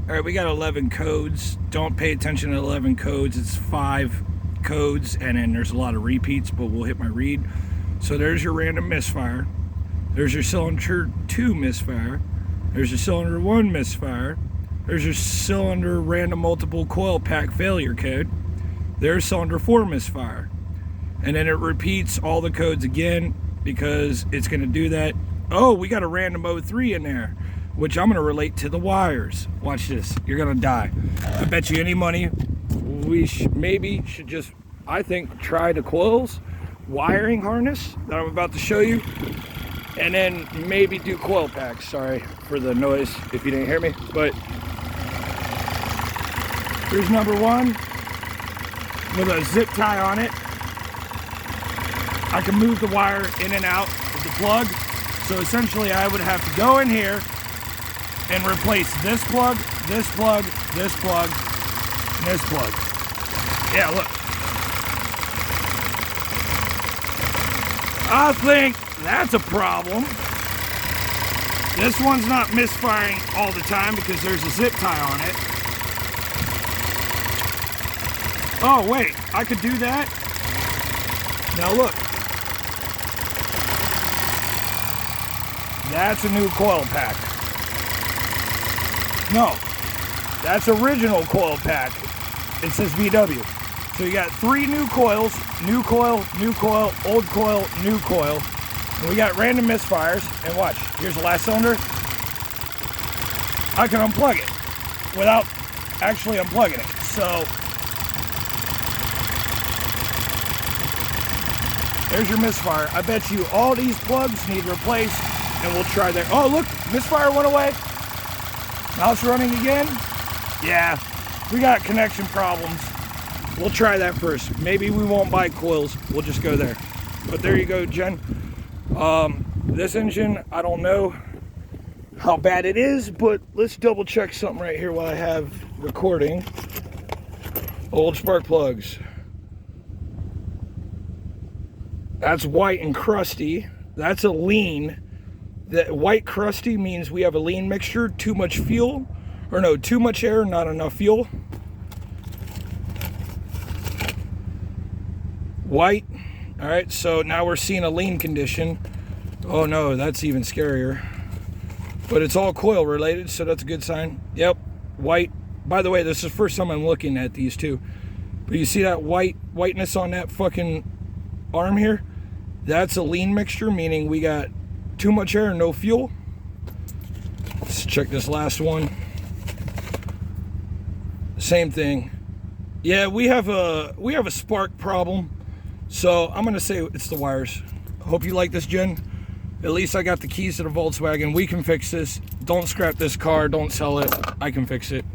All right, we got 11 codes. Don't pay attention to 11 codes. It's 5 codes, and then there's a lot of repeats, but we'll hit my read. So there's your random misfire. There's your cylinder 2 misfire. There's your cylinder 1 misfire. There's your cylinder random multiple coil pack failure code. There's cylinder 4 misfire. And then it repeats all the codes again because it's going to do that. Oh, we got a random 03 in there, which I'm going to relate to the wires. Watch this. You're going to die. I bet you any money we maybe should just, I think, try the coils wiring harness that I'm about to show you, and then maybe do coil packs. Sorry for the noise if you didn't hear me, but here's number 1 with a zip tie on it. I can move the wire in and out of the plug, so essentially I would have to go in here and replace this plug, this plug, this plug, and this plug. Yeah, look. I think that's a problem. This one's not misfiring all the time because there's a zip tie on it. Oh wait, I could do that. Now look. That's a new coil pack. No, that's original coil pack. It says VW. So you got 3 new coils, new coil, new coil, old coil, new coil. And we got random misfires. And watch, here's the last cylinder. I can unplug it without actually unplugging it. So there's your misfire. I bet you all these plugs need replaced, and we'll try that. Oh look, misfire went away. Now it's running again. Yeah, we got connection problems. We'll try that first. Maybe we won't buy coils. We'll just go there. But there you go, Jen. This engine, I don't know how bad it is, but let's double check something right here while I have recording. Old spark plugs. That's white and crusty. That's a lean. That white crusty means we have a lean mixture, too much fuel, or no, too much air, not enough fuel. White. All right, so now we're seeing a lean condition. Oh no, that's even scarier. But it's all coil related, so that's a good sign. Yep, white. By the way, this is the first time I'm looking at these two. But you see that whiteness on that fucking arm here? That's a lean mixture, meaning we got too much air and no fuel. Let's check this last one. Same thing. Yeah, we have a spark problem. So I'm gonna say it's the wires. Hope you like this, Jen. At least I got the keys to the Volkswagen. We can fix this. Don't scrap this car. Don't sell it. I can fix it.